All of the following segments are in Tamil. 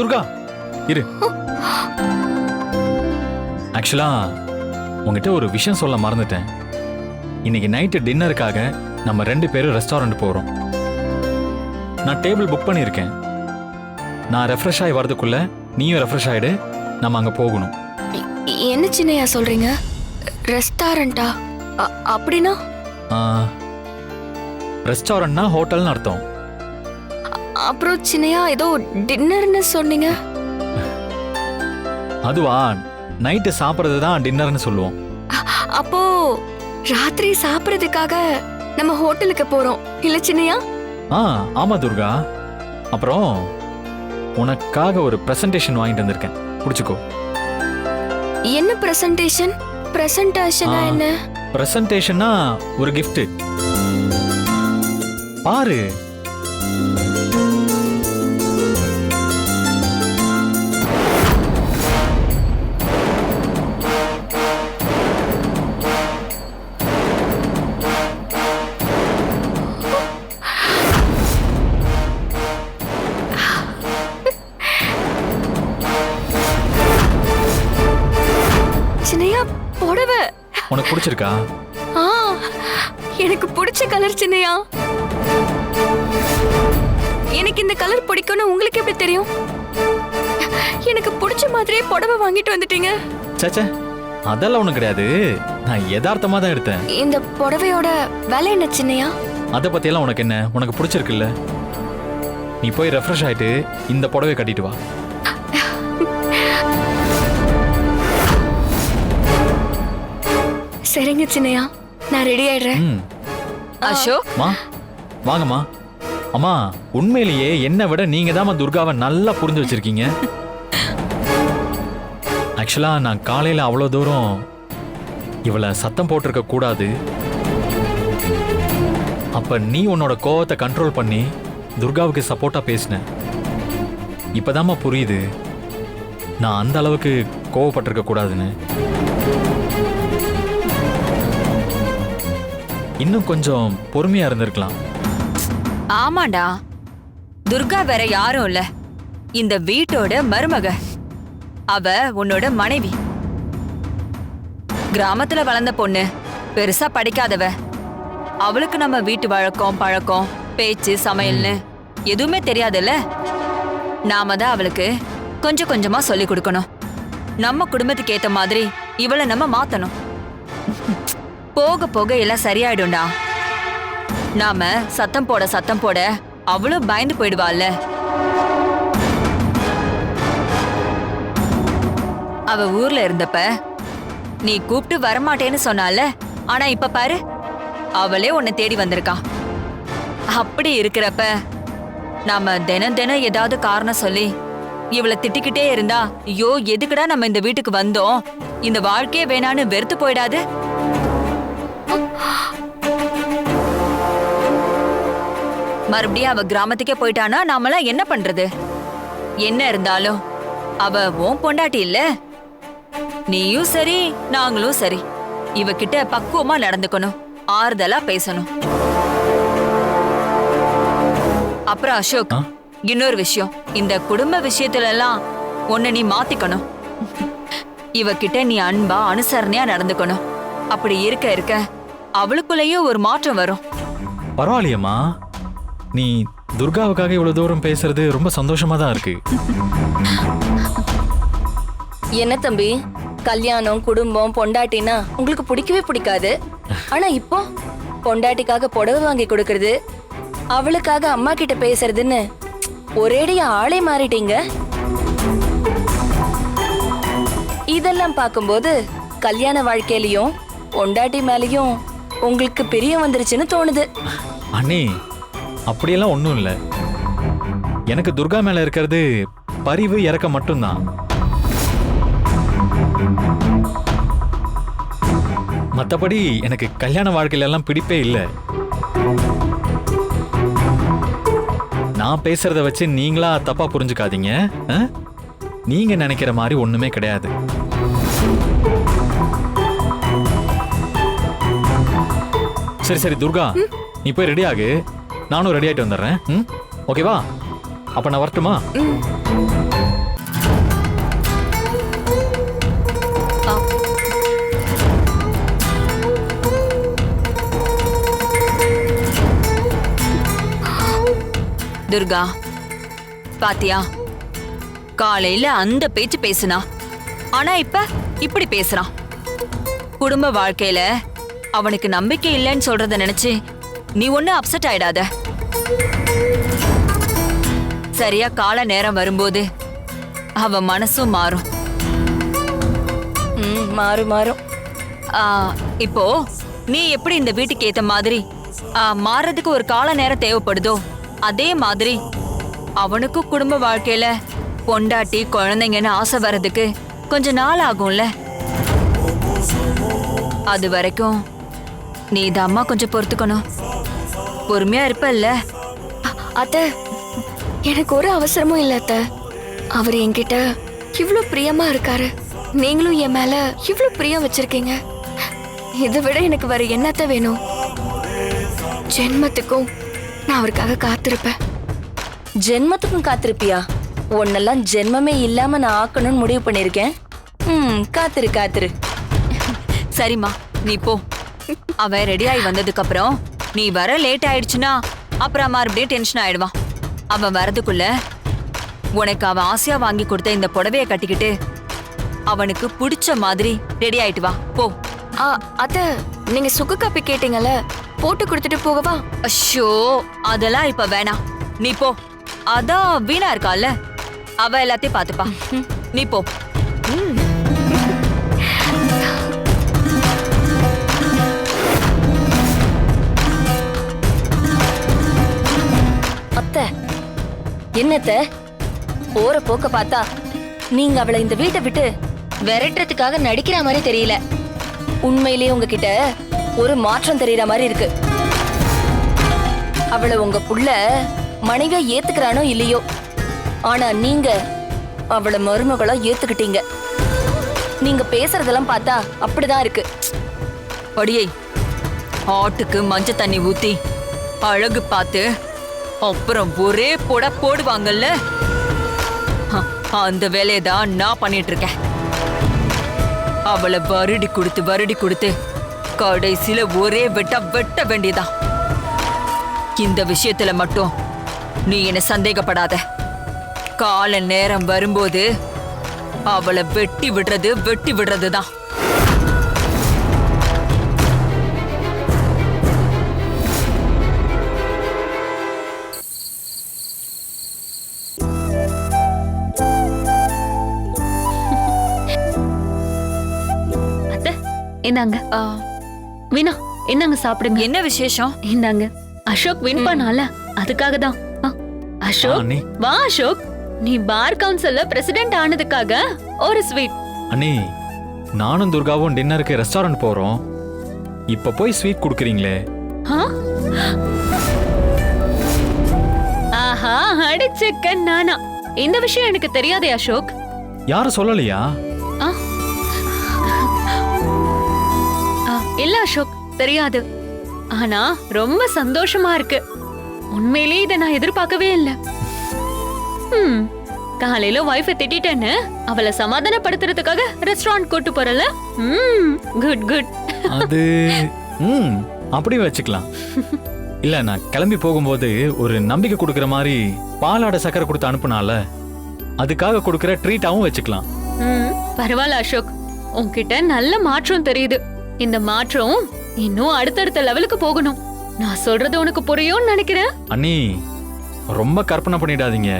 துர்கா இரு. ஆக்சுவலா உங்ககிட்ட ஒரு விஷயம் சொல்ல மறந்துட்டேன். இன்னைக்கு நைட்டு டின்னருக்காக நம்ம 2 பேரும் ரெஸ்டாரண்ட் போறோம். நான் டேபிள் புக் பண்ணியிருக்கேன். நான் ரெஃப்ரெஷ் ஆகி வரதுக்குள்ள நீயும் ரெஃப்ரெஷ் ஆயிடு. நம்ம அங்க போகணும். என்ன சின்னையா சொல்றீங்க? ரெஸ்டாரண்டா? அப்படின்னா? ரெஸ்டாரண்ட்னா ஹோட்டல்னு அர்த்தம். அப்புறம் சின்னையா ஏதோ டின்னர்னு சொன்னீங்க. அதுவா, நைட்டு சாப்பிட்றது தான் டின்னர்னு சொல்லுவோம். அப்போ ராத்திரி சாப்பிட்றதுக்காக நம்ம ஹோட்டலுக்கு போறோம் இல்ல சின்னையா? ஆமா துர்கா. அப்புறம் உனக்காக ஒரு பிரசன்டேஷன் வாங்கிட்டு வந்திருக்கேன், புடிச்சுக்கோ. என்ன பிரசன்டேஷன்? பிரசன்டேஷனா என்ன? பிரசன்டேஷனா ஒரு gift. பாரு. சின்னையா புடவை உனக்கு பிடிச்சிருக்கா? எனக்கு பிடிச்ச கலர் சின்னையா. எனக்கு இந்த கலர் பிடிக்கும்னு உங்களுக்கு எப்படி தெரியும்? எனக்கு பிடிச்ச மாதிரியே புடவை வாங்கிட்டு வந்துட்டீங்க. சச்சே, அதெல்லாம் ஒண்ணும் கிடையாது. நான் யதார்த்தமா தான் எடுத்தேன். இந்த புடவையோட விலை என்ன சின்னையா? அதை பத்தியெல்லாம் உனக்கு என்ன? உனக்கு பிடிச்சிருக்குல்ல, நீ போய் ரெஃப்ரெஷ் ஆயிட்டு இந்த புடவை கட்டிட்டு வா. சரிங்க சின்னையா, நான் ரெடி ஆயிடுறேன். அசோக், வாங்கம்மா. அம்மா, உண்மையிலேயே என்னை விட நீங்க தான் துர்காவை நல்லா புரிஞ்சு வச்சிருக்கீங்க. ஆக்சுவலா நான் காலையில அவ்வளோ தூரம் இவளை சத்தம் போட்டிருக்க கூடாது. அப்ப நீ உன்னோட கோவத்தை கண்ட்ரோல் பண்ணி துர்காவுக்கு சப்போர்ட்டா பேசின. இப்பதாம்மா புரியுது நான் அந்த அளவுக்கு கோவப்பட்டிருக்க கூடாதுன்னு. இன்னும் கொஞ்சம் பொறுமையா இருந்திருக்கலாம். ஆமாண்டா, துர்கா வேற யாரும் இல்ல, இந்த வீட்டோட மருமக. அவ உன்னோட மனைவி. கிராமத்துல வளர்ந்த பொண்ணு, பெருசா படிக்காதவ. அவளுக்கு நம்ம வீட்டு வழக்கம், பழக்கம், பேச்சு, சமையல்னு எதுவுமே தெரியாதுல்ல. நாம தான் அவளுக்கு கொஞ்சம் கொஞ்சமா சொல்லி கொடுக்கணும். நம்ம குடும்பத்துக்கு ஏத்த மாதிரி இவளை நம்ம மாத்தணும். போக போக எல்லாம் சரியாயிடும்டா. நாம சத்தம் போட அவளும் பயந்து போயிடுவாள்ல. அவ ஊர்ல இருந்தப்ப நீ கூப்பிட்டு வரமாட்டேன்னு சொன்னால, ஆனா இப்ப பாரு, அவளே உன்னை தேடி வந்திருக்கா. அப்படி இருக்கிறப்ப நாம தினம் தினம் ஏதாவது காரணம் சொல்லி இவளை திட்டிக்கிட்டே இருந்தா, ஐயோ எதுக்குடா நம்ம இந்த வீட்டுக்கு வந்தோம், இந்த வாழ்க்கையே வேணான்னு வெறுத்து போயிடாது? மறுபடியும் அவ கிராமத்துக்கே போயிட்டானா நாமெல்லாம் என்ன பண்றது? என்ன இருந்தாலும் அவ உன் பொண்டாட்டி இல்ல. நீயும் சரி, நாங்களும் சரி, இவகிட்ட பக்குவமா நடந்துக்கணும், ஆறுதலா பேசணும். அப்புறம் அசோக், இன்னொரு விஷயம், இந்த குடும்ப விஷயத்துல எல்லாம் உன்னை நீ மாத்திக்கணும். இவகிட்ட நீ அன்பா அனுசரணையா நடந்துக்கணும். அப்படி இருக்க இருக்க அவளுக்குள்ளேயும் ஒரு மாற்றம் வரும். பரவாயில்லையம்மா, நீ துர்காவுக்காக இவ்வளவு தூரம் பேசுறது ரொம்ப சந்தோஷமா தான் இருக்கு. என்ன தம்பி, கல்யாணம், குடும்பம், பொண்டாட்டினா உங்களுக்கு பிடிக்கவே பிடிக்காது. ஆனா இப்போ பொண்டாட்டிக்காக புடவை வாங்கி கொடுக்கறது, அவளுக்காக அம்மா கிட்ட பேசுறதுன்னு ஒரேடியா ஆளே மாறிட்டீங்க. இதெல்லாம் பார்க்கும்போது கல்யாண வாழ்க்கையிலயும் பொண்டாட்டி மேலயும் உங்களுக்கு பிரியம் வந்துருச்சுன்னு தோணுது. அண்ணே, அப்படியெல்லாம் ஒன்றும் இல்லை. எனக்கு துர்கா மேல இருக்கிறது பரிவு, இரக்கம் மட்டும்தான். மற்றபடி எனக்கு கல்யாண வாழ்க்கையில எல்லாம் பிடிப்பே இல்லை. நான் பேசுறத வச்சு நீங்களா தப்பா புரிஞ்சுக்காதீங்க. நீங்க நினைக்கிற மாதிரி ஒண்ணுமே கிடையாது. சரி சரி துர்கா, நீ போய் ரெடி ஆகு, நானும் ரெடி ஆயிட்டு வந்துடுறேன். ஓகேவா? அப்ப நான் வரட்டுமா? துர்கா, பாத்தியா, காலையில அந்த பேச்சு பேசுனா, ஆனா இப்ப இப்படி பேசுறான். குடும்ப வாழ்க்கையில அவனுக்கு நம்பிக்கை இல்லைன்னு சொல்றத நினைச்சு நீ ஒண்ணு அப்செட் ஆயிடாத. சரியா கால நேரம் வரும்போது அவன் மனசும் மாறும். மாறும் மாறும். இப்போ நீ எப்படி இந்த வீட்டுக்கு ஏத்த மாதிரி மாறதுக்கு ஒரு கால நேரம் தேவைப்படுதோ, அதே மாதிரி அவனுக்கும் குடும்ப வாழ்க்கையில பொண்டாட்டி குழந்தைங்கன்னு ஆசை வர்றதுக்கு கொஞ்ச நாள் ஆகும்ல. அது வரைக்கும் நீ இந்த அம்மா கொஞ்சம் பொறுத்துக்கணும். பொறுமையா இருப்பல்ல? அத்தை, எனக்கு ஒரு அவசரமும் இல்ல அத்தை. அவர் என்கிட்ட இவ்ளோ பிரியமா இருக்காரு. நீங்களும் என் மேல இவ்ளோ பிரியம் வச்சிருக்கீங்க. இதை விட எனக்கு வேற என்னத்த வேணும்? ஜென்மத்துக்கும் நான் அவருக்காக காத்திருப்பேன். ஜென்மத்துக்கும் காத்திருப்பியா? உன்னெல்லாம் ஜென்மமே இல்லாம நான் ஆக்கணும்னு முடிவு பண்ணிருக்கேன். காத்திரு காத்திரு. சரிம்மா, நீ போ. அவன் ரெடி ஆகி வந்ததுக்கு அப்புறம் நீ வர லேட் ஆயிடுச்சுன்னா அப்புறம் மறுபடியும் டென்ஷன் ஆயிடுவான். அவன் வரதுக்குள்ள உனக்கு அவன் ஆசையா வாங்கி கொடுத்த இந்த புடவைய கட்டிக்கிட்டு அவனுக்கு பிடிச்ச மாதிரி ரெடி ஆயிட்டு வா, போ. அத்தை, நீங்க சுக்கு காப்பி கேட்டீங்கல்ல, போட்டு கொடுத்துட்டு போகவா? அஷோ, அதெல்லாம் இப்ப வேணாம், நீ போ. அதான் வீணா இருக்கால, அவ எல்லாத்தையும் பாத்துப்பா. நீ போ. அத்தை, என்னத்த போற போக்க பார்த்தா நீங்க அவளை இந்த வீட்டை விட்டு விரட்டுறதுக்காக நடிக்கிற மாதிரி தெரியல. உண்மையிலேயே உங்ககிட்ட ஒரு மாற்றம் தெரியற மாதிரி இருக்கு. அவளை உங்க புள்ள மனைவியா ஏத்துக்கிறானோ இல்லையோ, ஆனா நீங்க அவளை மருமகளா ஏத்துக்கிட்டீங்க. நீங்க பேசுறதெல்லாம் பார்த்தா அப்படிதான் இருக்கு. படியை ஆட்டுக்கு மஞ்சள் தண்ணி ஊத்தி அழகு பார்த்து அப்புறம் ஒரே போட போடுவாங்கல்ல, அந்த வேலையை தான் நான் பண்ணிட்டு இருக்கேன். அவளை வருடி கொடுத்து கடைசியில ஒரே வெட்ட வேண்டியதான். இந்த விஷயத்துல மட்டும் நீ என்ன சந்தேகப்படாத. கால நேரம் வரும்போது அவளை வெட்டி விடுறது தான். இந்தாங்க. வீணா, என்னங்க சாப்பிடுங்க. என்ன விசேஷம்? இந்தாங்க. அசோக் வின் பண்ணால, அதுக்காக தான். அசோக், அண்ணி. வா அசோக், நீ பார் கவுன்சில்ல பிரசிடென்ட் ஆனதுக்காக ஒரு ஸ்வீட். அண்ணி, நானும் துர்காவும் டின்னருக்கு ரெஸ்டாரண்ட் போறோம். இப்ப போய் ஸ்வீட் குடுக்குறீங்களே. ஆஹா, அடிச்சுக்க நானா. இந்த விஷயம் எனக்கு தெரியாதே அசோக். யாரும் சொல்லலையா? இல்ல அசோக், தெரியாது. ஆனா ரொம்ப சந்தோஷமா இருக்கு. உண்மையிலேயே இதை நான் எதிர்பார்க்கவே இல்ல. காலையில வைஃபை திட்டேன்னு அவளை சமாதானப்படுத்துறதுக்காக ரெஸ்டாரண்ட் கூட்டு போறல. Good good. அது அப்படி வச்சுக்கலாம். இல்ல, நான் கிளம்பி போகும்போது ஒரு நம்பிக்கை கொடுக்கற மாதிரி பாலாட சக்கரை கொடுத்து அனுப்புனால, அதுக்காக கொடுக்கற ட்ரீட்டாவும் வச்சுக்கலாம். பரவாயில்ல அசோக், உன்கிட்ட நல்ல மாற்றம் தெரியுது. இந்த மாற்றம் இன்னும் அடுத்தடுத்த லெவலுக்கு போகணும். நான் சொல்றது உனக்கு புரியும்னு நினைக்கிறேன். அண்ணி, ரொம்ப கற்பனை பண்ணிடாதீங்க.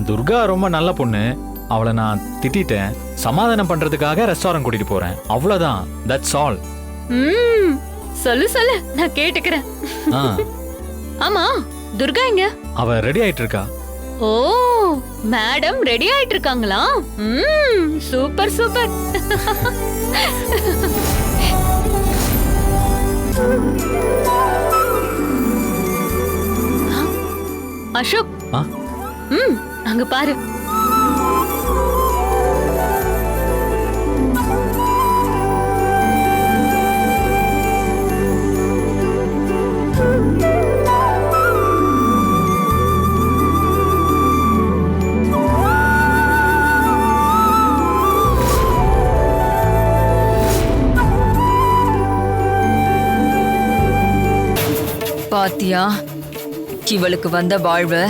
துர்கா ரொம்ப நல்ல பொண்ணு. அவளை நான் திட்டிட்டேன். சமாதானம் பண்றதுக்காக ரெஸ்டாரண்ட் கூட்டிட்டு போறேன், அவ்வளவுதான். That's all. சொல்லு சொல்லு, நான் கேட்டுக்கிறேன். ஆமா, துர்கா எங்க? அவ ரெடி ஆயிட்டு இருக்கா. ஓ, மேடம் ரெடி ஆயிட்டு இருக்காங்களா? Super super. அசோக், அங்க பாரு. பாத்தியா இவளுக்கு வந்த வாழ்வு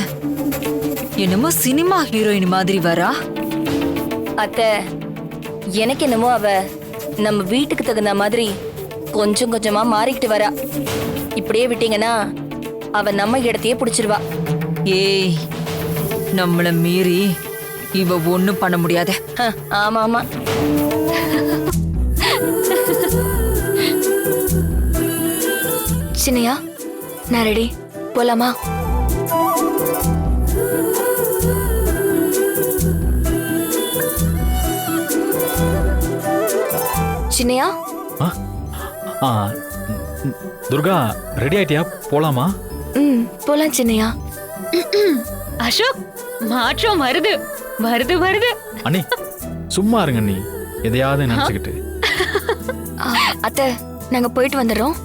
என்னமோ சினிமா ஹீரோயின் மாதிரி வரா. அத்தை, எனக்கு என்னமோ அவ நம்ம வீட்டுக்கு தகுந்த மாதிரி கொஞ்சம் கொஞ்சமா மாறிக்கிட்டு வரா. இப்படியே விட்டீங்கன்னா அவ நம்ம இடத்தையே பிடிச்சிருவா. ஏய், நம்மள மீறி இவ ஒண்ணும் பண்ண முடியாத. ஆமா ஆமா. சின்னையா, நான் ரெடி, போலாமா? சின்னையா, ஆ ஆ துர்கா, ரெடி ஆயிட்டியா? போலாமா? போலாம் சின்னையா. அசோக், மாற்றம் வருது வருது வருது. அண்ணி சும்மா இருங்க அண்ணி, எதையாவது நினைச்சுக்கிட்டு. அத்தை, நாங்க போயிட்டு வந்துடுறோம்.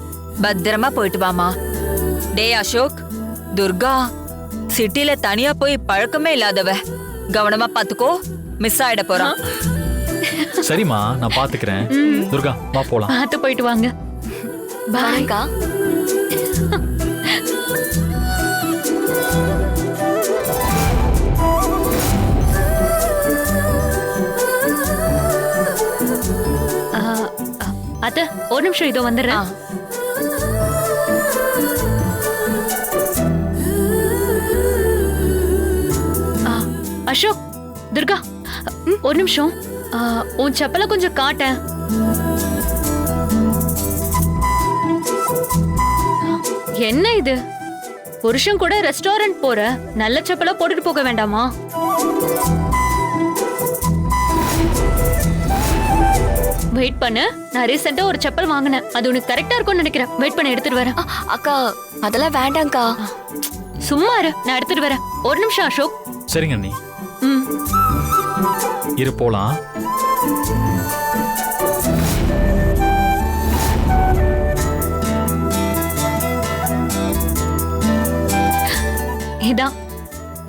பத்திரமா போயிட்டு வாமா. டேய் அசோக், துர்கா சிட்டில தனியா போய் பழக்கமே இல்லாதவ, கவனமா பாத்துக்கோ, மிஸ் ஆயிட போறான். சரிம்மா, நான் பாத்துக்கிறேன். துர்கா வா போலாம். பார்த்து போயிட்டு வாங்க. பாய்க்கா. அத்தை, ஒரு நிமிஷம் இதோ வந்துடுறேன். அசோக், துர்கா, ஒரு நிமிஷம். உன் செப்பலை கொஞ்சம் காட்டேன். என்ன இது? புருஷன் கூட ரெஸ்டாரண்ட் போற, நல்ல செப்பலா போட்டுட்டு போக வேண்டாமா? வெயிட் பண்ணு, நான் ரீசெண்டா ஒரு செப்பல் வாங்கினேன், அது உனக்கு கரெக்டா இருக்கும்னு நினைக்கிறேன். வெயிட் பண்ண, எடுத்துட்டு வரேன். அக்கா, அதெல்லாம் வேண்டாம்க்கா. சும்மா இரு, நான் எடுத்துட்டு வரேன். ஒரு நிமிஷம் அசோக். சரிங்க அண்ணி, ம். இரு போலாம். இதான்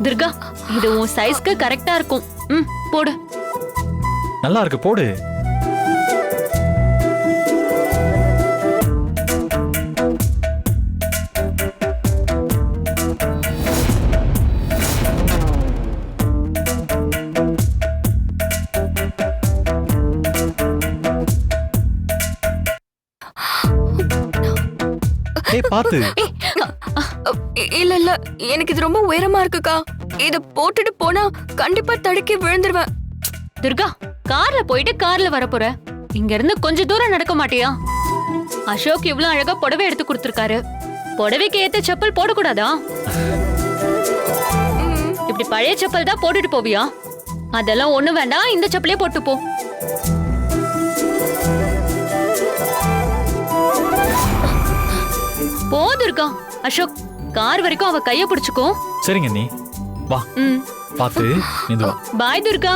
துர்கா, இது உன் சைஸ்க்கு கரெக்டா இருக்கும். போடு. நல்லா இருக்கு, போடு. ஏய் பாத்து. இல்ல இல்ல, எனக்கு இது ரொம்ப உயரமா இருக்குக்கா. இத போட்டுட்டு போனா கண்டிப்பா தடுக்கி விழுந்துருவேன். துர்கா, கார்ல போயிட்டு கார்ல வர போற, இங்க இருந்து கொஞ்ச தூரம் நடக்க மாட்டியா? அசோக் இவ்ளோ அழகா புடவை எடுத்து கொடுத்திருக்காரு, புடவைக்கு ஏத்த செப்பல் போடக்கூடாதா? இப்படி பழைய செப்பல் தான் போட்டுட்டு போவியா? அதெல்லாம் ஒண்ணு வேண்டாம், இந்த செப்பலே போட்டு போ. போ துர்கா. அசோக், கார் வரைக்கும் அவ கைய பிடிச்சுக்கோ. சரிங்க அண்ணி, வா. பாத்து மெதுவா. பாய் துர்கா.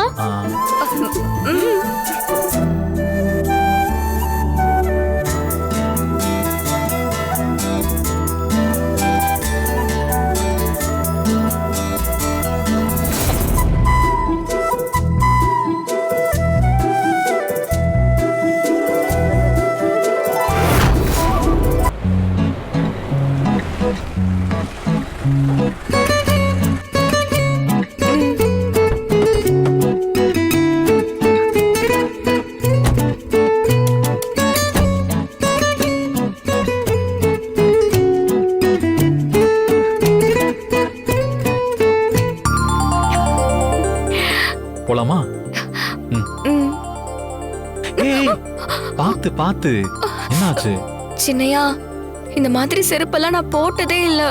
போலாமா? ஏய் பாத்து பாத்து, என்னாச்சு? சின்னையா, இந்த மாதிரி செருப்பெல்லாம் நான் போட்டதே இல்ல,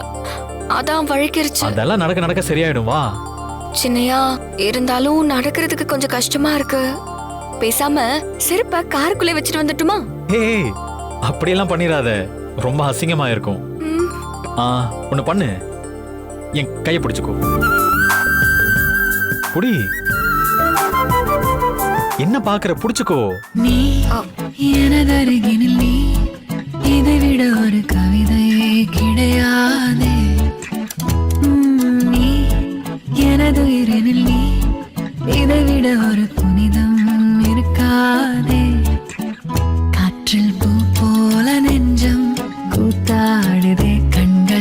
அதான் வழுக்கிருச்சு. அதெல்லாம் நடக்க நடக்க சரியாயிடும், வா. சின்னையா, இருந்தாலும் நடக்கிறதுக்கு கொஞ்சம் கஷ்டமா இருக்கு. பேசாம செருப்ப காருக்குள்ளே வச்சுட்டு வந்துட்டுமா? ஏய் அப்படியெல்லாம் பண்ணிராத, ரொம்ப அசிங்கமா இருக்கும். ஒண்ணு பண்ணு, என் கையை பிடிச்சுக்கோ. புடி. என்ன பாக்குற? புடிச்சுக்கோ. நீ எனதருகினில் நீ, இதை விட ஒரு கவிதையே கிடையாதே. நீ எனதுயிரினில் நீ, இதை விட ஒரு புனிதம் இருக்காதே. காற்றில் பூ போல நெஞ்சம் கூத்தாடுதே, கண்கள்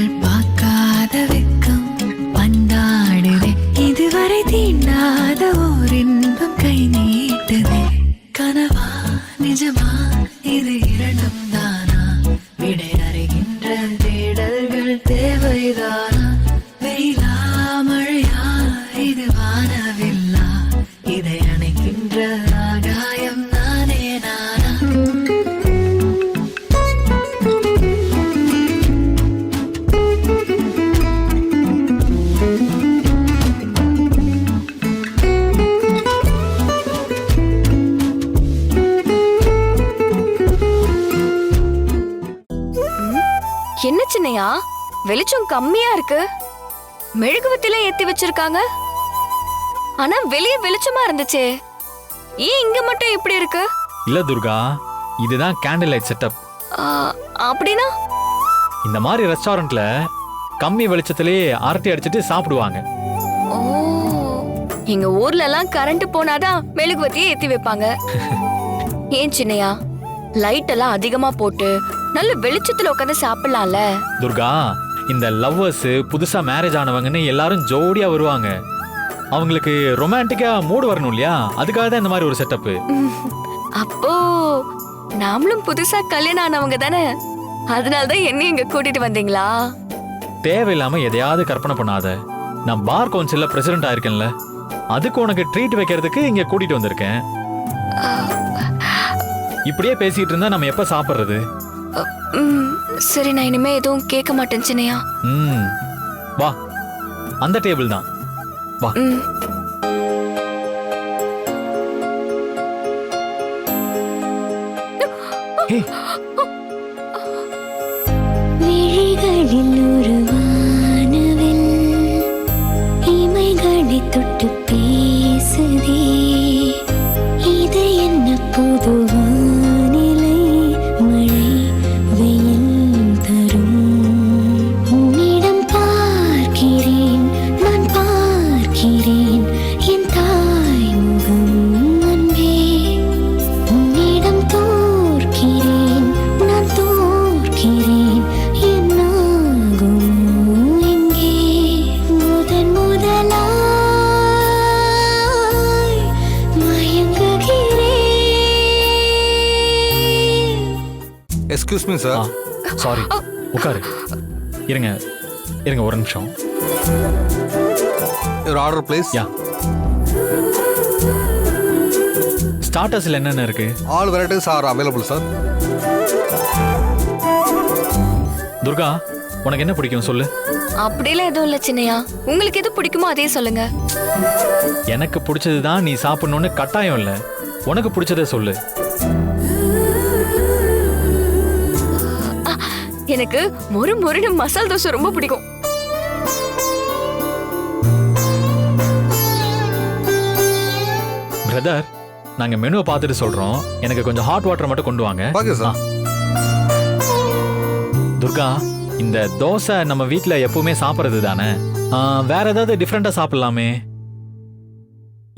நிஜமா இது இரண்டும் தானா விடை அறிகின்ற தேடல்கள் தேவைதானா வெயிலா மழையா இது வானவில்லா இதை அணைக்கின்ற ஆகாயம் நானே நானா என்ன சின்னையா வெளிச்சம் கம்மியா இருக்கு மெழுகுவத்தில ஏத்தி வச்சிருக்காங்க ஆனா வெளிய வெளிச்சமா இருந்துச்சே ஏன் இங்க மட்டும் இப்படி இருக்கு இல்ல துர்கா, இதுதான் கேண்டில் லைட் செட்டப். ஆ, அப்படின்னா இந்த மாதிரி ரெஸ்டாரண்ட்ல கம்மி வெளிச்சத்திலேயே அரட்டை அடிச்சிட்டு சாப்பிடுவாங்க. ஓ எங்க ஊர்ல எல்லாம் கரண்ட் போனாதான் மெழுகுவத்தியை ஏத்தி வைப்பாங்க ஏன் சின்னையா லைட் எல்லாம் அதிகமா போட்டு நல்ல வெளிச்சத்துல உட்காந்து சாப்பிடலாம்ல துர்கா, இந்த லவ்வர்ஸ் புதுசா மேரேஜ் ஆனவங்கன்னு எல்லாரும் ஜோடியா வருவாங்க. அவங்களுக்கு ரொமான்டிக்கா மூடு வரணும் இல்லையா, அதுக்காக தான் இந்த மாதிரி ஒரு செட்டப். அப்போ நாமளும் புதுசா கல்யாணம் ஆனவங்க தானே அதனாலதான் என்னையும் இங்க கூட்டிட்டு வந்தீங்களா தேவையில்லாம எதையாவது கற்பனை பண்ணாத. நான் பார் கவுன்சில்ல பிரசிடென்ட் ஆயிருக்கேன்ல, அதுக்கு உனக்கு ட்ரீட் வைக்கிறதுக்கு இங்க கூட்டிட்டு வந்திருக்கேன். இப்படியே பேசிட்டு இருந்தா நம்ம எப்ப சாப்பிடுறது? சரி நான் இனிமே எதுவும் கேட்க மாட்டேன் சின்னையா வா, அந்த டேபிள் தான். வா. ஏய், விழிகளில் ஒரு வானவில் இமைகளை தொட்டு பேசுதே இது என்ன புது வானிலை மழை வெயில் தரும் உன்னிடம் பார்க்கிறேன் நான் பார்க்கிறேன் என் தாய் முகம் அன்பே உன்னிடம் தோற்கிறேன் நான் தோற்கிறேன் என்னாகும் எங்கே முதன் முதலாய் மயங்குகிறேன். Excuse me sir. சாரி, உட்காரு. இருங்க இருங்க ஒரு நிமிஷம். Your order please. யா, ஸ்டார்டர்ஸ்ல என்னென்ன இருக்கு? All varieties are available sir. Durga, உனக்கு என்ன பிடிக்கும் சொல்லு. அப்படிலாம் எதுவும் இல்ல சின்னையா உங்களுக்கு எது பிடிக்குமோ அதே சொல்லுங்க எனக்கு பிடிச்சதுதான் நீ சாப்பிடணும்னு கட்டாயம் இல்ல, உனக்கு பிடிச்சதை சொல்லு. எனக்கு மொறு மொறுன்னு மசால் தோசை ரொம்ப பிடிக்கும் பிரதர், நாங்க மெனுவை பார்த்துட்டு சொல்றோம். எனக்கு கொஞ்சம் ஹாட் வாட்டர் மட்டும் கொண்டு வாங்க. Okay sir. துர்கா, இந்த தோசை நம்ம வீட்ல எப்பவுமே சாப்பிட்றது தானே, வேற ஏதாவது டிஃப்ரெண்டா சாப்பிடலாமே.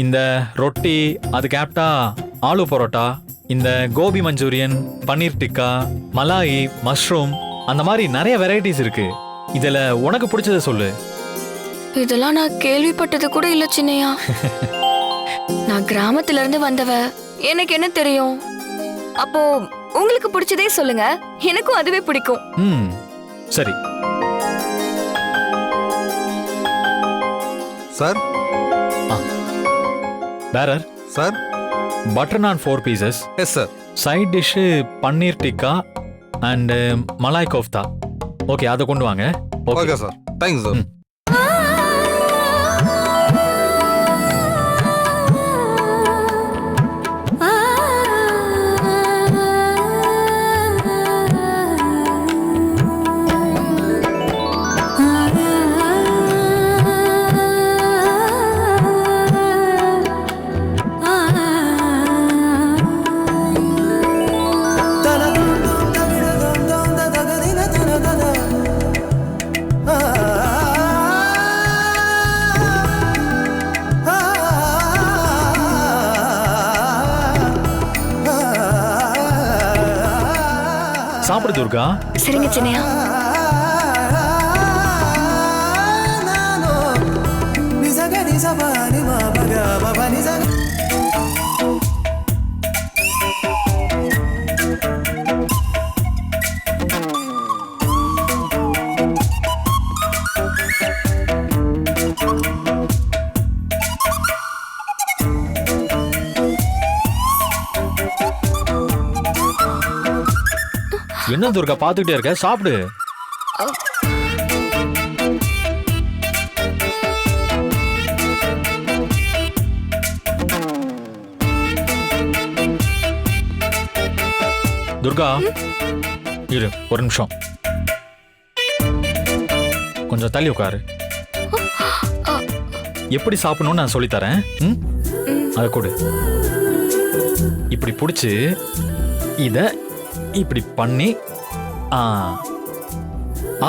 இந்த ரொட்டி, அதுக்கு ஆப்டா ஆலு பரோட்டா, இந்த Gopi Manchurian, paneer tikka, Malay, mushroom, அந்த மாதிரி நிறைய வெரைட்டிஸ் இருக்கு. இதுல உனக்கு பிடிச்சத சொல்லு. இதெல்லாம் நான் கேள்விப்பட்டது கூட இல்ல சின்னையா நான் கிராமத்துல இருந்து வந்தவ எனக்கு என்ன தெரியும் அப்போ உங்களுக்கு பிடிச்சதே சொல்லுங்க எனக்கும் அதுவே பிடிக்கும் சரி. சார். பேரர் சார். பட்டர் நான் 4 pieces. Yes sir. Side dish paneer tikka and malai kofta. Okay, அதை கொண்டு வாங்க. Okay sir. Thanks sir. சாப்பிடு துர்கா. சரிங்க சின்னையா. என்ன துர்கா பார்த்துக்கிட்டே இருக்க, சாப்பிடு. துர்கா இரு ஒரு நிமிஷம், கொஞ்சம் தள்ளி உட்காரு. எப்படி சாப்பிடணும்னு நான் சொல்லித்தரேன். அதை கொடு. இப்படி பிடிச்சி இத இப்படி பண்ணி ஆ ஆ